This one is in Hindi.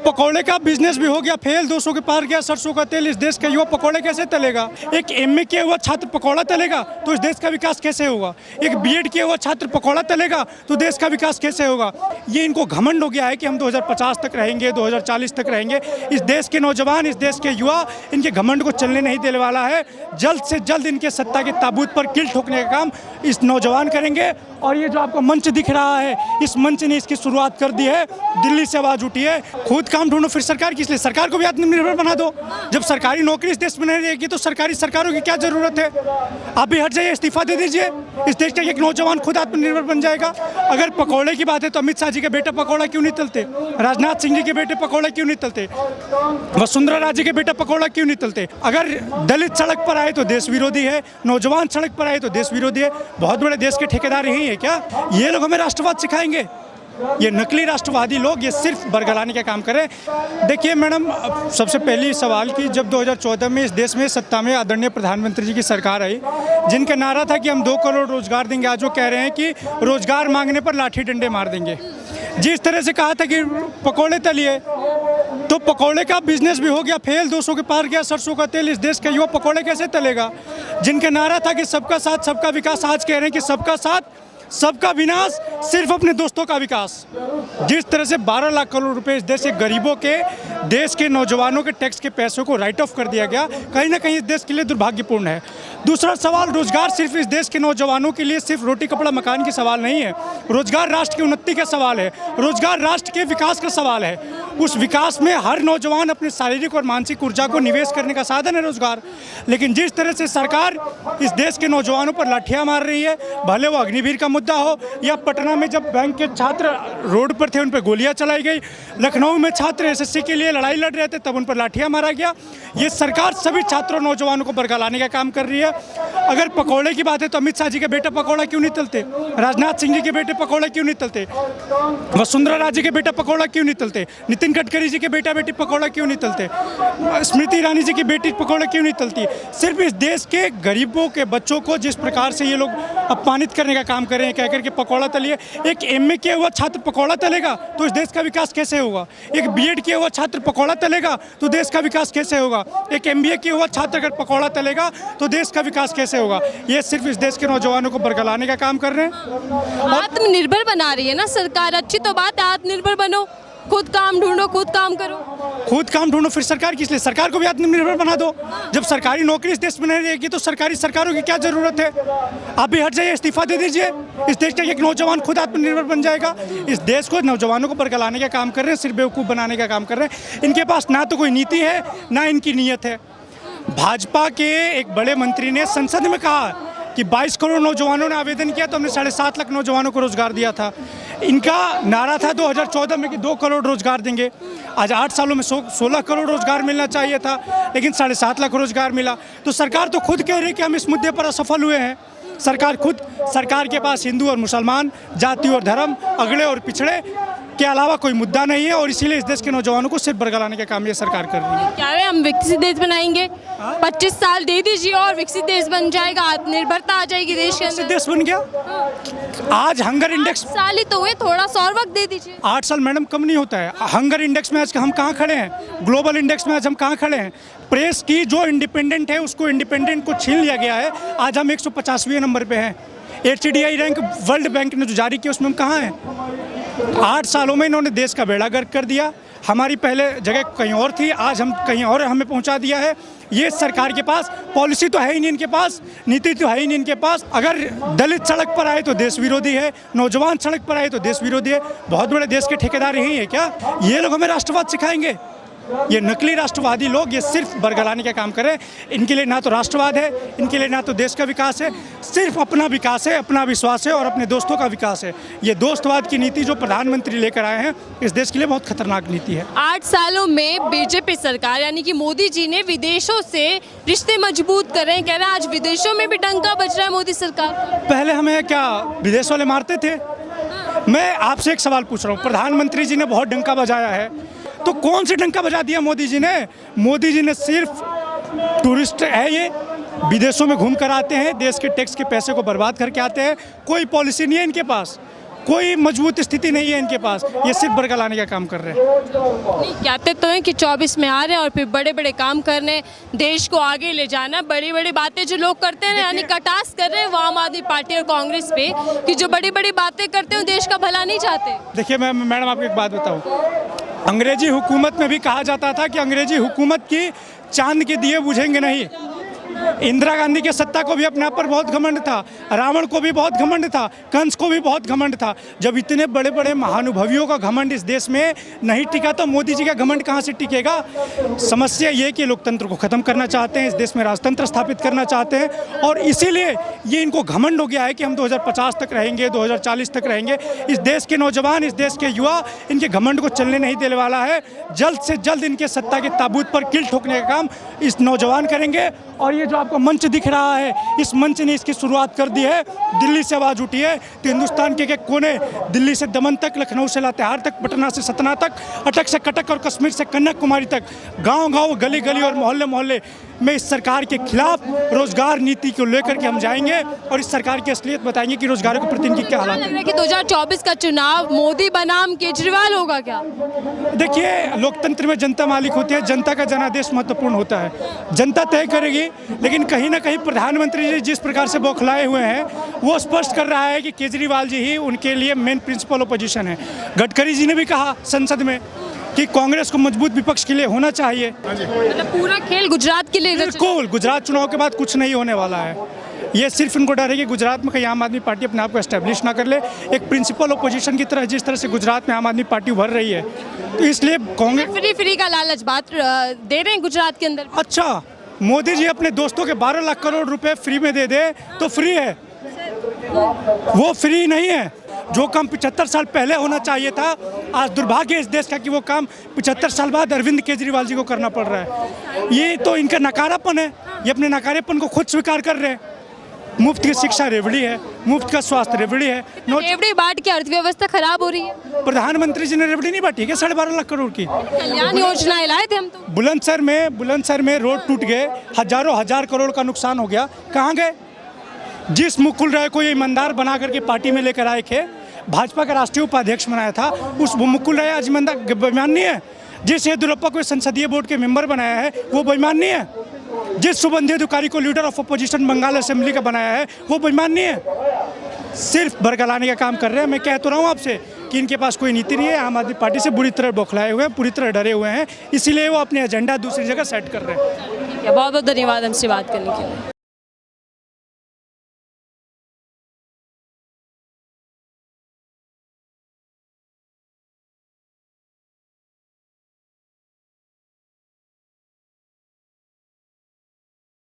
पकौड़े का बिजनेस भी हो गया फेल, 200 के पार गया सरसों का तेल। इस देश का युवा पकौड़े कैसे तलेगा? एक एमए किया हुआ छात्र पकौड़ा तलेगा तो इस देश का विकास कैसे होगा? एक बीएड किया हुआ छात्र पकौड़ा तलेगा तो देश का विकास कैसे होगा? ये इनको घमंड हो गया है कि हम 2050 तक रहेंगे, 2040 तक रहेंगे। इस देश के नौजवान, इस देश के युवा इनके घमंड को चलने नहीं देने वाला है। जल्द से जल्द इनके सत्ता के ताबूत पर किल ठोकने का काम इस नौजवान करेंगे। और ये जो आपको मंच दिख रहा है, इस मंच ने इसकी शुरुआत कर दी है। दिल्ली से आवाज उठी है, खुद काम ढूंढो फिर सरकार किस लिए? सरकार को भी आत्मनिर्भर बना दो। जब सरकारी नौकरी इस देश में नहीं रहेगी तो सरकारी सरकारों की क्या जरूरत है? आप भी हट जाइए, इस्तीफा दे दीजिए। इस देश का एक नौजवान खुद आत्मनिर्भर बन जाएगा। अगर पकौड़े की बात है तो अमित शाह जी के बेटे पकौड़ा क्यों नहीं तलते? राजनाथ सिंह जी के बेटे पकौड़ा क्यों नहीं तलते? वसुंधरा राजे के बेटा पकौड़ा क्यों नहीं तलते? अगर दलित सड़क पर आए तो देश विरोधी है, नौजवान सड़क पर आए तो देश विरोधी है। बहुत बड़े देश के ठेकेदार यही है क्या? ये लोग हमें राष्ट्रवाद सिखाएंगे? ये नकली राष्ट्रवादी लोग ये सिर्फ बरगलाने का काम करें। देखिए मैडम, सबसे पहली सवाल कि जब 2014 में इस देश में सत्ता में आदरणीय प्रधानमंत्री जी की सरकार आई, जिनका नारा था कि हम 2 करोड़ रोजगार देंगे, आज वो कह रहे हैं कि रोजगार मांगने पर लाठी डंडे मार देंगे। जिस तरह से कहा था कि पकौड़े तलिए, तो पकौड़े का बिजनेस भी हो गया फेल, 200 के पार गया सरसों का तेल। इस देश का युवा पकौड़े कैसे तलेगा? जिनका नारा था कि सबका साथ सबका विकास, आज कह रहे हैं कि सबका साथ सबका विनाश, सिर्फ अपने दोस्तों का विकास। जिस तरह से 12 लाख करोड़ रुपए इस देश के गरीबों के, देश के नौजवानों के टैक्स के पैसों को राइट ऑफ कर दिया गया, कहीं ना कहीं इस देश के लिए दुर्भाग्यपूर्ण है। दूसरा सवाल, रोजगार सिर्फ इस देश के नौजवानों के लिए सिर्फ रोटी कपड़ा मकान की सवाल नहीं है। रोजगार राष्ट्र की उन्नति का सवाल है, रोजगार राष्ट्र के विकास का सवाल है। उस विकास में हर नौजवान अपने शारीरिक और मानसिक ऊर्जा को निवेश करने का साधन है रोजगार। लेकिन जिस तरह से सरकार इस देश के नौजवानों पर लाठियां मार रही है, भले वो अग्निवीर का मुद्दा हो, या पटना में जब बैंक के छात्र रोड पर थे उन पर गोलियां चलाई गई, लखनऊ में छात्र एसएससी के लिए लड़ाई लड़ रहे थे तब उन पर लाठियां मारा गया। ये सरकार सभी छात्रों नौजवानों को बरगलाने का काम कर रही है। अगर पकौड़े की बात है तो अमित शाह जी के बेटा पकौड़ा क्यों नहीं तलते? राजनाथ सिंह जी के बेटे पकौड़ा क्यों नहीं तलते? वसुंधरा राजे के बेटा पकौड़ा क्यों नहीं तलते? नितिन गडकरी जी के बेटा बेटी पकौड़ा क्यों नहीं तलते? स्मृति ईरानी जी की बेटी पकौड़ा क्यों नहीं तलती? सिर्फ इस देश के गरीबों के बच्चों को जिस प्रकार से ये लोग अपमानित करने का काम कर रहे हैं, कहकर के पकौड़ा तलिए। एक एमए किया हुआ छात्र पकौड़ा तलेगा तो इस देश का विकास कैसे होगा? एक बीएड किया हुआ छात्र पकौड़ा तलेगा तो देश का विकास कैसे होगा? एक एमबीए किया हुआ छात्र अगर पकौड़ा तलेगा तो देश का विकास कैसे होगा? ये सिर्फ इस देश के नौजवानों को बरगलाने का काम कर रहे हैं। आत्मनिर्भर बना रही है ना सरकार, अच्छी तो बात है, आत्मनिर्भर बनो, खुद काम ढूंढो, खुद काम करो। खुद काम ढूंढो फिर सरकार किस लिए? सरकार को भी आत्मनिर्भर बना दो। जब सरकारी नौकरी इस देश में नहीं रहेगी तो सरकारी सरकारों की क्या जरूरत है? आप भी हट जाइए, इस्तीफा दे दीजिए। इस देश का एक नौजवान खुद आत्मनिर्भर बन जाएगा। इस देश को, नौजवानों को बरगलाने का काम कर रहे हैं, सिर्फ बेवकूफ़ बनाने का काम कर रहे हैं। इनके पास ना तो कोई नीति है ना इनकी नीयत है। भाजपा के एक बड़े मंत्री ने संसद में कहा कि 22 करोड़ नौजवानों ने आवेदन किया तो हमने 7.5 लाख नौजवानों को रोजगार दिया था। इनका नारा था 2014 में कि 2 करोड़ रोजगार देंगे। आज 8 सालों में 16 करोड़ रोजगार मिलना चाहिए था, लेकिन 7.5 लाख रोजगार मिला। तो सरकार तो खुद कह रही है कि हम इस मुद्दे पर असफल हुए हैं। सरकार के पास हिंदू और मुसलमान, जाति और धर्म, अगड़े और पिछड़े के अलावा कोई मुद्दा नहीं है, और इसीलिए इस देश के नौजवानों को सिर्फ बरगलाने का काम ये सरकार कर रही है। क्या है, हम विकसित देश बनाएंगे, 25 साल दे दीजिए और विकसित देश बन जाएगा, आत्मनिर्भरता आ जाएगी देश के अंदर। देश बन गया। आज हंगर इंडेक्स 8 साल ही तो हुए, थोड़ा सा और वक्त दे दीजिए। 8 साल मैडम कम नहीं होता है। हंगर इंडेक्स में आज हम कहाँ खड़े हैं? ग्लोबल इंडेक्स में आज हम कहाँ खड़े हैं? प्रेस की जो इंडिपेंडेंट है उसको, इंडिपेंडेंट को छीन लिया गया है। आज हम 150वें नंबर पे हैं। HDI रैंक वर्ल्ड बैंक ने जो जारी किया उसमें हम कहाँ हैं? 8 सालों में इन्होंने देश का बेड़ा गर्क कर दिया। हमारी पहले जगह कहीं और थी, आज हम कहीं और हमें पहुंचा दिया है। ये सरकार के पास पॉलिसी तो है ही नहीं, इनके पास नीति तो है ही नहीं इनके पास। अगर दलित सड़क पर आए तो देश विरोधी है, नौजवान सड़क पर आए तो देश विरोधी है। बहुत बड़े देश के ठेकेदार यही है क्या? ये लोग हमें राष्ट्रवाद सिखाएंगे? ये नकली राष्ट्रवादी लोग ये सिर्फ बरगलाने का काम करें। इनके लिए ना तो राष्ट्रवाद है, इनके लिए ना तो देश का विकास है, सिर्फ अपना विकास है, अपना विश्वास है और अपने दोस्तों का विकास है। ये दोस्तवाद की नीति जो प्रधानमंत्री लेकर आए हैं, इस देश के लिए बहुत खतरनाक नीति है। 8 सालों में बीजेपी सरकार यानी कि मोदी जी ने विदेशों से रिश्ते मजबूत कर रहे हैं, कह रहे हैं आज विदेशों में भी डंका बज रहा है मोदी सरकार। पहले हमें क्या विदेश वाले मारते थे? मैं आपसे एक सवाल पूछ रहा हूँ, प्रधानमंत्री जी ने बहुत डंका बजाया है, तो कौन सी डंका बजा दिया मोदी जी ने? मोदी जी ने सिर्फ टूरिस्ट है, ये विदेशों में घूम कर आते हैं, देश के टैक्स के पैसे को बर्बाद करके आते हैं। कोई पॉलिसी नहीं है इनके पास, कोई मजबूत स्थिति नहीं है इनके पास, ये सिर्फ बरगलाने का काम कर रहे हैं। नहीं, कहते तो हैं कि 24 में आ रहे हैं और फिर बड़े बड़े काम करने, देश को आगे ले जाना। बड़ी बड़ी बातें जो लोग करते हैं यानी कटाक्ष कर रहे हैं वो आम आदमी पार्टी और कांग्रेस पे कि जो बड़ी बड़ी बातें करते हैं देश का भला नहीं चाहते। देखिए मैं मैडम आपको एक बात बताऊं, अंग्रेजी हुकूमत में भी कहा जाता था कि अंग्रेजी हुकूमत की चांद के दिए बुझेंगे नहीं। इंदिरा गांधी के सत्ता को भी अपने आप पर बहुत घमंड था, रावण को भी बहुत घमंड था, कंस को भी बहुत घमंड था। जब इतने बड़े बड़े महानुभवियों का घमंड इस देश में नहीं टिका तो मोदी जी का घमंड कहाँ से टिकेगा। समस्या ये कि लोकतंत्र को ख़त्म करना चाहते हैं, इस देश में राजतंत्र स्थापित करना चाहते हैं और इसीलिए ये इनको घमंड हो गया है कि हम 2050 तक रहेंगे, 2040 तक रहेंगे। इस देश के नौजवान, इस देश के युवा इनके घमंड को चलने नहीं देने वाला है। जल्द से जल्द इनके सत्ता के ताबूत पर किल ठोकने का काम इस नौजवान करेंगे। और ये जो आपको मंच दिख रहा है, इस मंच ने इसकी शुरुआत कर दी है। दिल्ली से आवाज़ उठी है तो हिंदुस्तान के कोने, दिल्ली से दमन तक, लखनऊ से लातेहार तक, पटना से सतना तक, अटक से कटक और कश्मीर से कन्याकुमारी तक, गांव-गांव, गली-गली और मोहल्ले-मोहल्ले में इस सरकार के खिलाफ रोजगार नीति को लेकर के हम जाएंगे और इस सरकार की असलियत बताएंगे कि रोजगार के प्रति इनकी क्या हालत लग रहा है कि 2024 का चुनाव मोदी बनाम केजरीवाल होगा क्या? देखिए, लोकतंत्र में जनता मालिक होती है, जनता का जनादेश महत्वपूर्ण होता है, जनता तय करेगी। लेकिन कहीं ना कहीं प्रधानमंत्री जी जिस प्रकार से बौखलाए हुए हैं वो स्पष्ट कर रहा है कि केजरीवाल जी ही उनके लिए मेन प्रिंसिपल ओपोजिशन है। गडकरी जी ने भी कहा संसद में कि कांग्रेस को मजबूत विपक्ष के लिए होना चाहिए। मतलब पूरा खेल गुजरात के लिए बिल्कुल, गुजरात चुनाव के बाद कुछ नहीं होने वाला है। ये सिर्फ इनको डर है कि गुजरात में कहीं आम आदमी पार्टी अपने आप को एस्टेब्लिश ना कर ले, एक प्रिंसिपल ओपोजिशन की तरह जिस तरह से गुजरात में आम आदमी पार्टी उभर रही है। तो इसलिए कांग्रेस फ्री का लालच बात दे रहे हैं गुजरात के अंदर। अच्छा, मोदी जी अपने दोस्तों के 12 लाख करोड़ रुपए फ्री में दे दे तो फ्री है, वो फ्री नहीं है। जो काम 75 साल पहले होना चाहिए था, आज दुर्भाग्य इस देश का कि वो काम 75 साल बाद अरविंद केजरीवाल जी को करना पड़ रहा है। ये तो इनका नकारापन है, ये अपने नकारेपन को खुद स्वीकार कर रहे हैं। मुफ्त की शिक्षा रेवड़ी है, मुफ्त का स्वास्थ्य रेवड़ी है। रेवड़ी बांट के अर्थव्यवस्था खराब हो रही है। प्रधानमंत्री जी ने रेवड़ी नहीं बांटी क्या 12.5 लाख करोड़ की? कल्याण योजनाएं लाए थे हम तो। बुलंदशहर में रोड टूट गए, हजारों हजार करोड़ का नुकसान हो गया। कहाँ गए? जिस मुकुल राय को ये ईमानदार बना करके पार्टी में लेकर आए थे, भाजपा का राष्ट्रीय उपाध्यक्ष बनाया था, उस मुकुल राय आज ईमानदार बेईमान नहीं है। जिस येदियुरप्पा को संसदीय बोर्ड के मेंबर बनाया है वो बेईमान नहीं है। जिस शुभेंदु अधिकारी को leader of opposition Bengal assembly का बनाया है वो बेईमान नहीं है। सिर्फ बरगलाने का काम कर रहे हैं। मैं कह तो रहा हूँ आपसे कि इनके पास कोई नीति नहीं है। आम आदमी पार्टी से बुरी तरह बौखलाए हुए हैं, पूरी तरह डरे हुए हैं, इसीलिए वो अपने एजेंडा दूसरी जगह सेट कर रहे हैं। बहुत बहुत धन्यवाद हमसे बात करने के लिए।